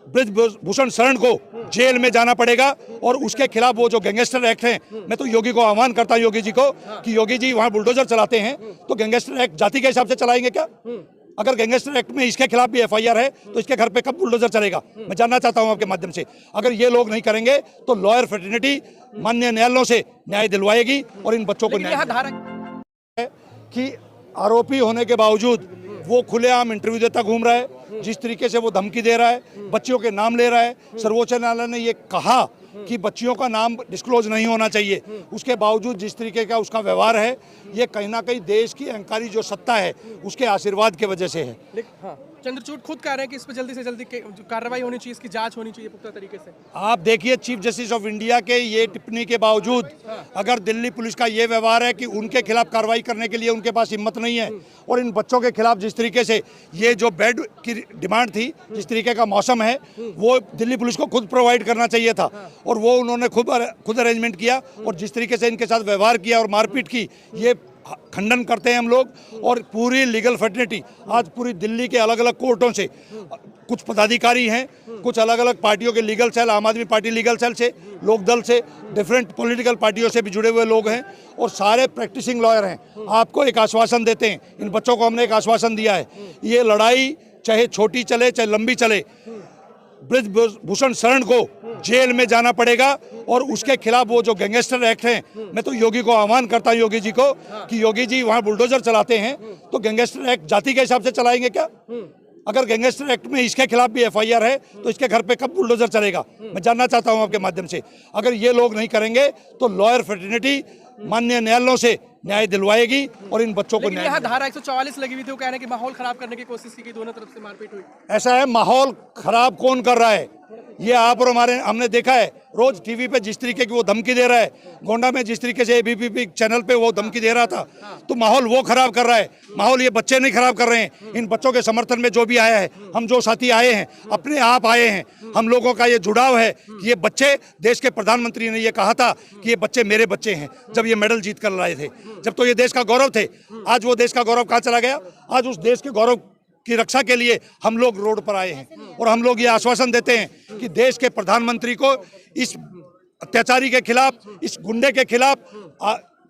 ब्रजभूषण शरण को जेल में जाना पड़ेगा और उसके खिलाफ वो जो गैंगस्टर एक्ट है, मैं तो योगी को आह्वान करता हूं, योगी जी को, कि योगी जी वहां बुलडोजर चलाते हैं तो गैंगस्टर एक्ट जाति के हिसाब से चलाएंगे क्या? अगर गैंगस्टर एक्ट में इसके खिलाफ भी एफआईआर है तो इसके घर पे कब बुलडोजर चलेगा? मैं जानना चाहता हूं आपके माध्यम से। अगर ये लोग नहीं करेंगे तो लॉयर फ्रेटर्निटी माननीय न्यायालयों से न्याय दिलवाएगी और इन बच्चों को न्याय है कि आरोपी होने के बावजूद वो खुलेआम इंटरव्यू देता घूम रहा है, जिस तरीके से वो धमकी दे रहा है, बच्चियों के नाम ले रहा है। सर्वोच्च न्यायालय ने ये कहा कि बच्चियों का नाम डिस्क्लोज नहीं होना चाहिए, उसके बावजूद जिस तरीके का उसका व्यवहार है, ये कहीं ना कहीं देश की अहंकारी जो सत्ता है उसके आशीर्वाद की वजह से है। हाँ, चंद्रचूड़ खुद कह रहे हैं कि इस पर जल्दी से जल्दी कार्रवाई होनी चाहिए, इसकी जांच होनी चाहिए पुख्ता तरीके से। आप देखिए, चीफ जस्टिस ऑफ इंडिया के ये टिप्पणी के बावजूद अगर दिल्ली पुलिस का ये व्यवहार है कि उनके खिलाफ कार्रवाई करने के लिए उनके पास हिम्मत नहीं है, और इन बच्चों के खिलाफ जिस तरीके से ये जो बेड की डिमांड थी, जिस तरीके का मौसम है, वो दिल्ली पुलिस को खुद प्रोवाइड करना चाहिए था और वो उन्होंने खुद अरेंजमेंट किया, और जिस तरीके से इनके साथ व्यवहार किया और मारपीट की, ये खंडन करते हैं हम लोग। और पूरी लीगल फ्रेटर्निटी आज पूरी दिल्ली के अलग अलग कोर्टों से कुछ पदाधिकारी हैं, कुछ अलग अलग पार्टियों के लीगल सेल, आम आदमी पार्टी लीगल सेल से, लोकदल से, डिफरेंट पॉलिटिकल पार्टियों से भी जुड़े हुए लोग हैं और सारे प्रैक्टिसिंग लॉयर हैं। आपको एक आश्वासन देते हैं, इन बच्चों को हमने एक आश्वासन दिया है, ये लड़ाई चाहे छोटी चले चाहे लंबी चले, ब्रजभूषण शरण को जेल में जाना पड़ेगा और उसके खिलाफ वो जो गैंगस्टर एक्ट है, मैं तो योगी को आह्वान करता हूं, योगी जी को, कि योगी जी वहां बुलडोजर चलाते हैं तो गैंगस्टर एक्ट जाति के हिसाब से चलाएंगे क्या? अगर गैंगस्टर एक्ट में इसके खिलाफ भी एफआईआर है तो इसके घर पे कब बुलडोजर चलेगा? मैं जानना चाहता हूं आपके माध्यम से। अगर ये लोग नहीं करेंगे तो लॉयर फ्रेटर्निटी माननीय न्यायालयों से न्याय दिलवाएगी और इन बच्चों को न्याय। यहाँ धारा 144 लगी हुई थी, वो कह रहे हैं कि माहौल खराब करने की कोशिश की गई, दोनों तरफ से मारपीट हुई। ऐसा है, माहौल खराब कौन कर रहा है? ये आप और हमने देखा है, रोज टीवी पे जिस तरीके की वो धमकी दे रहा है, गोंडा में जिस तरीके से एबीपी चैनल पे वो धमकी दे रहा था, तो माहौल वो खराब कर रहा है। माहौल ये बच्चे नहीं खराब कर रहे हैं। इन बच्चों के समर्थन में जो भी आया है, हम जो साथी आए हैं अपने आप आए हैं, हम लोगों का ये जुड़ाव है कि ये बच्चे, देश के प्रधानमंत्री ने ये कहा था कि ये बच्चे मेरे बच्चे हैं जब ये मेडल जीत कर लाए थे, जब तो ये देश का गौरव थे। आज वो देश का गौरव कहाँ चला गया? आज उस देश के गौरव की रक्षा के लिए हम लोग रोड पर आए हैं और हम लोग ये आश्वासन देते हैं कि देश के प्रधानमंत्री को इस अत्याचारी के खिलाफ, इस गुंडे के खिलाफ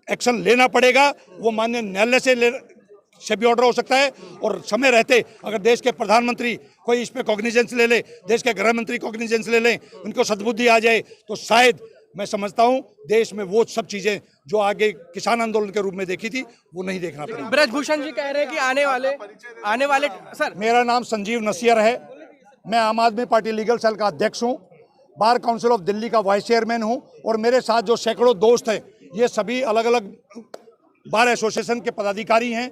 एक्शन लेना पड़ेगा। वो माननीय न्यायालय से भी ऑर्डर हो सकता है और समय रहते अगर देश के प्रधानमंत्री कोई इस पे कॉग्निजेंस ले ले, देश के गृह मंत्री कॉग्निजेंस ले लें, उनको सद्बुद्धि आ जाए, तो शायद मैं समझता हूं देश में वो सब चीजें जो आगे किसान आंदोलन के रूप में देखी थी वो नहीं देखना पड़ेगा। ब्रजभूषण जी कह रहे हैं कि आने वाले सर, मेरा नाम संजीव नसीर है, मैं आम आदमी पार्टी लीगल सेल का अध्यक्ष हूं, बार काउंसिल ऑफ दिल्ली का वाइस चेयरमैन हूं, और मेरे साथ जो सैकड़ों दोस्त हैं ये सभी अलग अलग बार एसोसिएशन के पदाधिकारी हैं,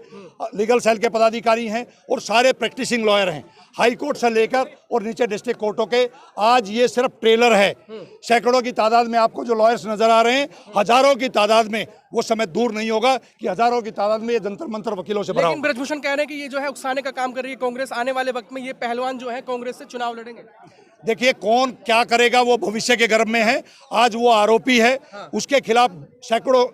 लीगल सेल के पदाधिकारी हैं और सारे प्रैक्टिसिंग लॉयर हैं, हाई कोर्ट से लेकर और नीचे डिस्ट्रिक्ट कोर्टों के। आज ये सिर्फ ट्रेलर है, सैकड़ों की तादाद में आपको जो लॉयर्स नजर आ रहे हैं, हजारों की तादाद में वो समय दूर नहीं होगा कि हजारों की तादाद में ये जंतर मंतर वकीलों से भरा। लेकिन ब्रजभूषण कह रहे हैं कि ये जो है उकसाने का काम कर रही है कांग्रेस, आने वाले वक्त में ये पहलवान जो है कांग्रेस से चुनाव लड़ेंगे। देखिए, कौन क्या करेगा वो भविष्य के गर्भ में है। आज वो आरोपी है, उसके खिलाफ सैकड़ों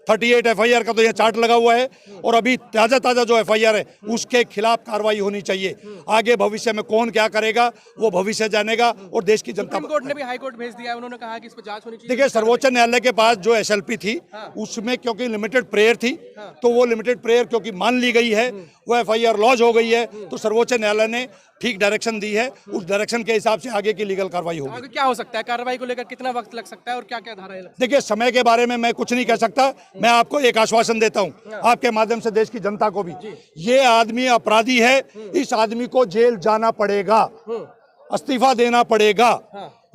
38 एफआईआर का तो ये चार्ट लगा हुआ है और अभी ताजा जो एफआईआर है उसके खिलाफ कार्रवाई होनी चाहिए। आगे भविष्य में कौन क्या करेगा वो भविष्य जानेगा और देश की जनता। सुप्रीम कोर्ट ने भी हाई कोर्ट भेज दिया है, उन्होंने कहा कि इस पर जांच होनी चाहिए। देखिए, सर्वोच्च न्यायालय के पास जो एसएलपी थी उसमें क्योंकि लिमिटेड प्रेयर थी, तो वो लिमिटेड प्रेयर क्योंकि मान ली गई है, वो एफआईआर लॉज हो गई है, तो सर्वोच्च न्यायालय ने ठीक डायरेक्शन दी है, उस डायरेक्शन के हिसाब से आगे की लीगल कार्रवाई होगी। आगे क्या हो सकता है? कार्रवाई को लेकर कितना वक्त लग सकता है और क्या क्या धाराएं? देखिए, समय के बारे में मैं कुछ नहीं कह सकता, मैं आपको एक आश्वासन देता हूं आपके माध्यम से देश की जनता को भी, ये आदमी अपराधी है, इस आदमी को जेल जाना पड़ेगा, इस्तीफा देना पड़ेगा।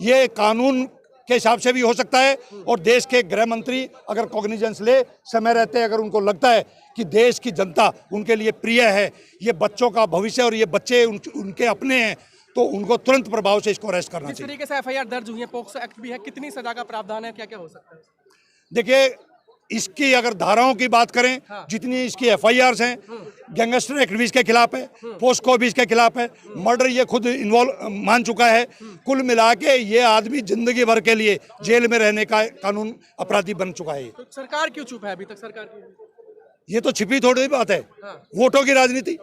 ये कानून के हिसाब से भी हो सकता है और देश के गृह मंत्री अगर कॉग्निजेंस ले, समय रहते अगर उनको लगता है कि देश की जनता उनके लिए प्रिय है, ये बच्चों का भविष्य और ये बच्चे उनके अपने हैं, तो उनको तुरंत प्रभाव से इसको अरेस्ट करना चाहिए। जिस तरीके से एफआईआर दर्ज हुई है, पोक्सो एक्ट भी है, कितनी सजा का प्रावधान है, क्या क्या हो सकता है? देखिए, इसकी अगर धाराओं की बात करें, जितनी इसकी एफआईआर हैं, गैंगस्टर एक्ट भी इसके खिलाफ है, पोस्को भी इसके खिलाफ है, मर्डर ये खुद इन्वॉल्व मान चुका है। कुल मिला के ये आदमी जिंदगी भर के लिए जेल में रहने का कानून अपराधी बन चुका है। तो सरकार क्यों चुप है अभी तक? सरकार की ये तो छिपी थोड़ी बात है, वोटों की राजनीति।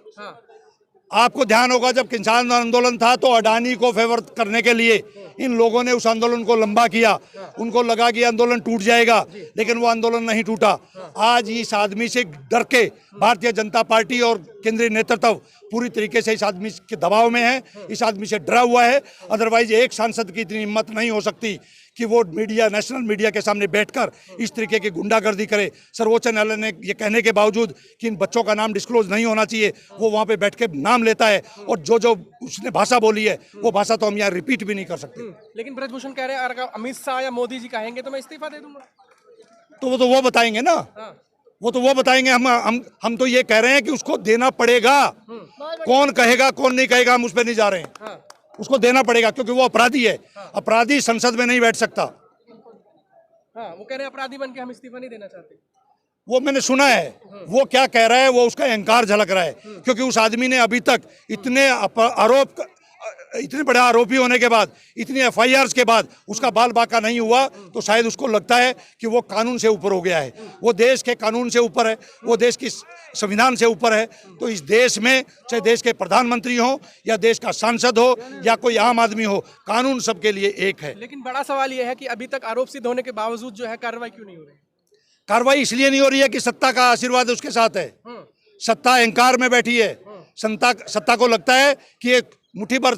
आपको ध्यान होगा जब किसान आंदोलन था तो अडानी को फेवर करने के लिए इन लोगों ने उस आंदोलन को लंबा किया। उनको लगा कि आंदोलन टूट जाएगा, लेकिन वो आंदोलन नहीं टूटा। आज इस आदमी से डर के भारतीय जनता पार्टी और केंद्रीय नेतृत्व पूरी तरीके से इस आदमी के दबाव में है, इस आदमी से डरा हुआ है। अदरवाइज एक सांसद की इतनी हिम्मत नहीं हो सकती कि वो मीडिया, नेशनल मीडिया के सामने बैठकर इस तरीके की गुंडागर्दी करे। सर्वोच्च न्यायालय ने ये कहने के बावजूद कि इन बच्चों का नाम डिस्क्लोज नहीं होना चाहिए, वो वहाँ पे बैठ के नाम लेता है और जो उसने भाषा बोली है वो भाषा तो हम यहाँ रिपीट भी नहीं कर सकते। लेकिन ब्रजभूषण कह रहे हैं अगर अमित शाह या मोदी जी कहेंगे तो मैं इस्तीफा दे दूंगा। तो वो बताएंगे ना, वो बताएंगे। हम तो ये कह रहे हैं कि उसको देना पड़ेगा। कौन कहेगा कौन नहीं कहेगा हम उस पर नहीं जा रहे हैं। उसको देना पड़ेगा क्योंकि वो अपराधी है। अपराधी संसद में नहीं बैठ सकता। वो कह रहे हैं अपराधी बन के हम इस्तीफा नहीं देना चाहते। वो मैंने सुना है, वो क्या कह रहा है, वो उसका अहंकार झलक रहा है। क्योंकि उस आदमी ने अभी तक इतने बड़े आरोपी होने के बाद, इतनी एफआईआर्स के बाद उसका बाल बाका नहीं हुआ, तो शायद उसको लगता है कि वो कानून से ऊपर हो गया है। वो देश के कानून से ऊपर है, वो देश की संविधान से ऊपर है। तो इस देश में चाहे देश के प्रधानमंत्री हो या देश का सांसद हो या कोई आम आदमी हो, कानून सबके लिए एक है। लेकिन बड़ा सवाल यह है कि अभी तक आरोप सिद्ध होने के बावजूद जो है कार्रवाई क्यों नहीं हो रही? कार्रवाई इसलिए नहीं हो रही है कि सत्ता का आशीर्वाद उसके साथ है। सत्ता अहंकार में बैठी है। सत्ता को लगता है कि ये मुट्ठी भर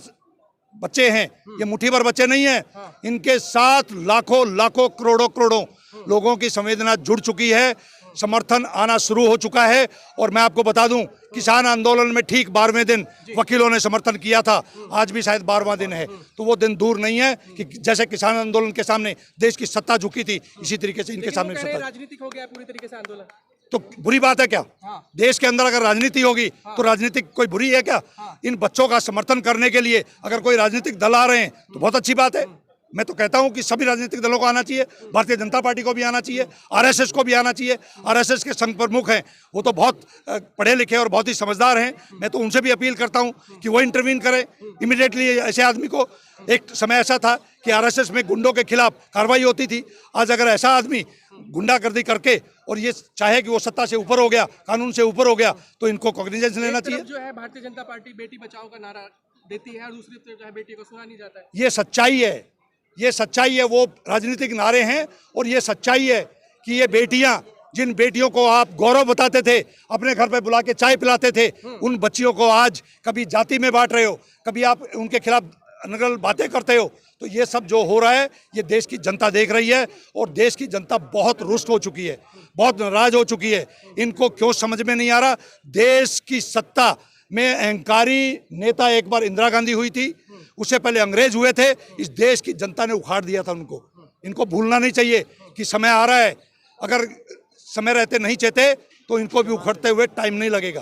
बच्चे हैं। ये मुट्ठी भर बच्चे नहीं हैं। इनके साथ लाखों करोड़ों लोगों की संवेदना जुड़ चुकी है, समर्थन आना शुरू हो चुका है। और मैं आपको बता दूं, किसान आंदोलन में ठीक 12वें दिन वकीलों ने समर्थन किया था। आज भी शायद 12वां दिन है। तो वो दिन दूर नहीं है कि जैसे किसान आंदोलन के सामने देश की सत्ता झुकी थी, इसी तरीके से इनके सामने सत्ता। राजनीतिक हो गया पूरी तरीके से आंदोलन, तो बुरी बात है क्या? देश के अंदर अगर राजनीति होगी तो राजनीतिक कोई बुरी है क्या? इन बच्चों का समर्थन करने के लिए अगर कोई राजनीतिक दल आ रहे हैं तो बहुत अच्छी बात है। मैं तो कहता हूं कि सभी राजनीतिक दलों को आना चाहिए, भारतीय जनता पार्टी को भी आना चाहिए, आरएसएस को भी आना चाहिए। आरएसएस के संघ प्रमुख हैं, वो तो बहुत पढ़े लिखे और बहुत ही समझदार हैं। मैं तो उनसे भी अपील करता हूं कि वो इंटरवीन करें इमीडिएटली ऐसे आदमी को। एक समय ऐसा था कि आरएसएस में गुंडों के खिलाफ कार्रवाई होती थी। आज अगर ऐसा आदमी गुंडागर्दी करके और ये चाहे कि वो सत्ता से ऊपर हो गया, कानून से ऊपर हो गया, तो इनको कॉग्निजेंस लेना चाहिए। जो है भारतीय जनता पार्टी बेटी बचाओ का नारा देती है और दूसरी तरफ जो है बेटी को सुना नहीं जाता है। ये सच्चाई है, ये सच्चाई है। वो राजनीतिक नारे हैं और ये सच्चाई है कि ये बेटियां, जिन बेटियों को आप गौरव बताते थे, अपने घर पे बुला के चाय पिलाते थे, उन बच्चियों को आज कभी जाति में बांट रहे हो, कभी आप उनके खिलाफ अनर्गल बातें करते हो। तो ये सब जो हो रहा है ये देश की जनता देख रही है और देश की जनता बहुत रुष्ट हो चुकी है, बहुत नाराज हो चुकी है। इनको क्यों समझ में नहीं आ रहा? देश की सत्ता में अहंकारी नेता एक बार इंदिरा गांधी हुई थी, उससे पहले अंग्रेज हुए थे। इस देश की जनता ने उखाड़ दिया था उनको। इनको भूलना नहीं चाहिए कि समय आ रहा है। अगर समय रहते नहीं चाहते तो इनको भी उखड़ते हुए टाइम नहीं लगेगा।